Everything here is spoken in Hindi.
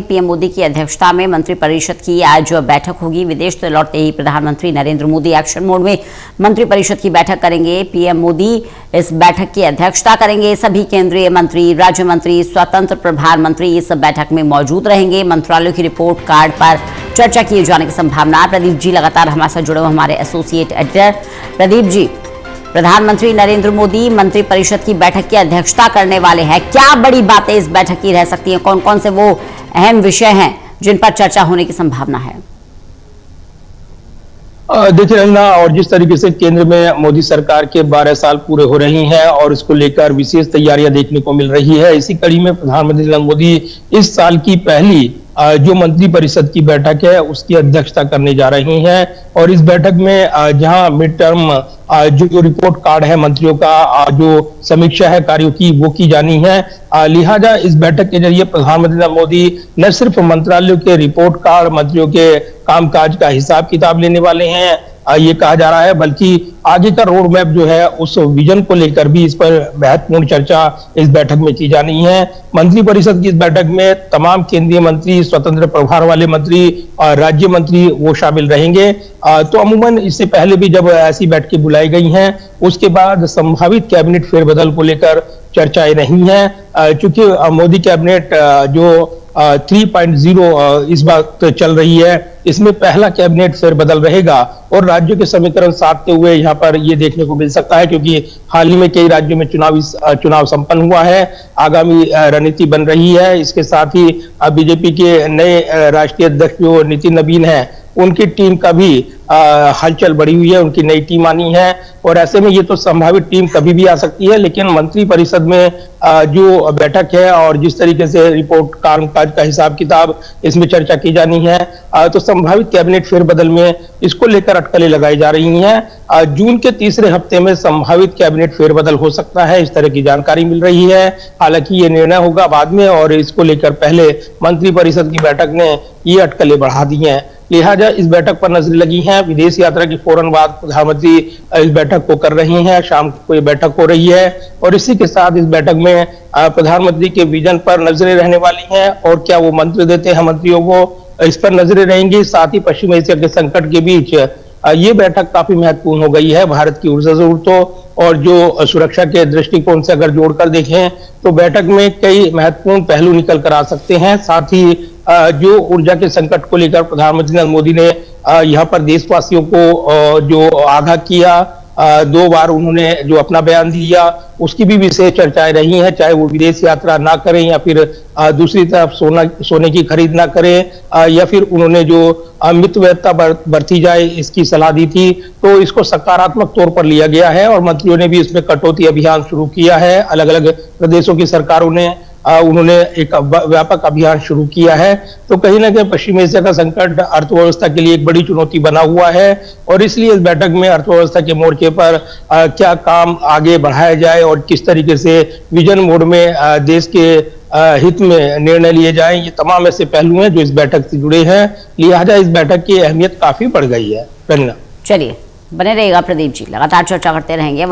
पीएम मोदी की अध्यक्षता में मंत्रिपरिषद की आज बैठक होगी। विदेश से लौटते ही प्रधानमंत्री नरेंद्र मोदी एक्शन मोड में मंत्रिपरिषद की बैठक करेंगे। पीएम मोदी इस बैठक की अध्यक्षता करेंगे। सभी केंद्रीय मंत्री, राज्य मंत्री, स्वतंत्र प्रभार मंत्री इस बैठक में मौजूद रहेंगे। मंत्रालयों की रिपोर्ट कार्ड पर चर्चा किए जाने की संभावना। प्रदीप जी लगातार हमारे साथ जुड़े हुए हमारे एसोसिएट एडिटर। प्रदीप जी, प्रधानमंत्री नरेंद्र मोदी मंत्रिपरिषद की बैठक की अध्यक्षता करने वाले हैं। क्या बड़ी बातें इस बैठक की रह सकती हैं? कौन कौन से वो अहम विषय हैं जिन पर चर्चा होने की संभावना है? देखिए रंजना, और जिस तरीके से केंद्र में मोदी सरकार के 12 साल पूरे हो रही हैं और इसको लेकर विशेष तैयारियां देखने को मिल रही है, इसी कड़ी में प्रधानमंत्री नरेंद्र मोदी इस साल की पहली जो मंत्रिपरिषद की बैठक है उसकी अध्यक्षता करने जा रही हैं। और इस बैठक में जहां मिड टर्म जो रिपोर्ट कार्ड है मंत्रियों का, जो समीक्षा है कार्यों की, वो की जानी है। लिहाजा इस बैठक के जरिए प्रधानमंत्री नरेंद्र मोदी न सिर्फ मंत्रालयों के रिपोर्ट कार्ड, मंत्रियों के कामकाज का हिसाब किताब लेने वाले हैं, ये कहा जा रहा है, बल्कि आगे का रोड मैप जो है उस विजन को लेकर भी इस पर महत्वपूर्ण चर्चा इस बैठक में की जानी है। मंत्रिपरिषद की इस बैठक में तमाम केंद्रीय मंत्री, स्वतंत्र प्रभार वाले मंत्री और राज्य मंत्री वो शामिल रहेंगे। तो अमूमन इससे पहले भी जब ऐसी बैठकें बुलाई गई हैं, उसके बाद संभावित कैबिनेट फेरबदल को लेकर चर्चाएं नहीं है, चूंकि मोदी कैबिनेट जो 3.0 इस बात चल रही है, इसमें पहला कैबिनेट फेरबदल रहेगा और राज्यों के समीकरण साधते हुए यहाँ पर ये देखने को मिल सकता है, क्योंकि हाल ही में कई राज्यों में चुनाव संपन्न हुआ है, आगामी रणनीति बन रही है। इसके साथ ही बीजेपी के नए राष्ट्रीय अध्यक्ष जो नितिन नवीन है, उनकी टीम का भी हलचल बढ़ी हुई है, उनकी नई टीम आनी है। और ऐसे में ये तो संभावित टीम कभी भी आ सकती है, लेकिन मंत्रिपरिषद में जो बैठक है और जिस तरीके से रिपोर्ट कामकाज का हिसाब किताब इसमें चर्चा की जानी है, तो संभावित कैबिनेट फेरबदल में इसको लेकर अटकलें लगाई जा रही हैं। जून के तीसरे हफ्ते में संभावित कैबिनेट फेरबदल हो सकता है, इस तरह की जानकारी मिल रही है। हालांकि ये निर्णय होगा बाद में और इसको लेकर पहले मंत्रिपरिषद की बैठक ने ये अटकलें बढ़ा दी हैं। लिहाजा इस बैठक पर नजर लगी है। विदेश यात्रा के फौरन बाद प्रधानमंत्री इस बैठक को कर रही हैं, शाम को ये बैठक हो रही है और इसी के साथ इस बैठक में प्रधानमंत्री के विजन पर नजरें रहने वाली हैं और क्या वो मंत्र देते हैं मंत्रियों को, इस पर नजरें रहेंगी। साथ ही पश्चिम एशिया के संकट के बीच ये बैठक काफी महत्वपूर्ण हो गई है। भारत की ऊर्जा जरूरतों और जो सुरक्षा के दृष्टिकोण से अगर जोड़कर देखें तो बैठक में कई महत्वपूर्ण पहलू निकल कर आ सकते हैं। साथ ही जो ऊर्जा के संकट को लेकर प्रधानमंत्री नरेंद्र मोदी ने यहाँ पर देशवासियों को जो आगाह किया, 2 बार उन्होंने जो अपना बयान दिया, उसकी भी विशेष चर्चाएं रही हैं, चाहे वो विदेश यात्रा ना करें या फिर दूसरी तरफ सोने की खरीद ना करें, या फिर उन्होंने जो मितव्ययिता बरती जाए इसकी सलाह दी थी। तो इसको सकारात्मक तौर पर लिया गया है और मंत्रियों ने भी इसमें कटौती अभियान शुरू किया है। अलग अलग प्रदेशों की सरकारों ने उन्होंने एक व्यापक अभियान शुरू किया है। तो कहीं ना कहीं पश्चिम एशिया का संकट अर्थव्यवस्था के लिए एक बड़ी चुनौती बना हुआ है और इसलिए इस बैठक में अर्थव्यवस्था के मोर्चे पर क्या काम आगे बढ़ाया जाए और किस तरीके से विजन मोड में देश के हित में निर्णय लिए जाएं, ये तमाम ऐसे पहलू हैं जो इस बैठक से जुड़े हैं। लिहाजा इस बैठक की अहमियत काफी बढ़ गई है। चलिए बने रहेगा प्रदीप जी, लगातार चर्चा करते रहेंगे।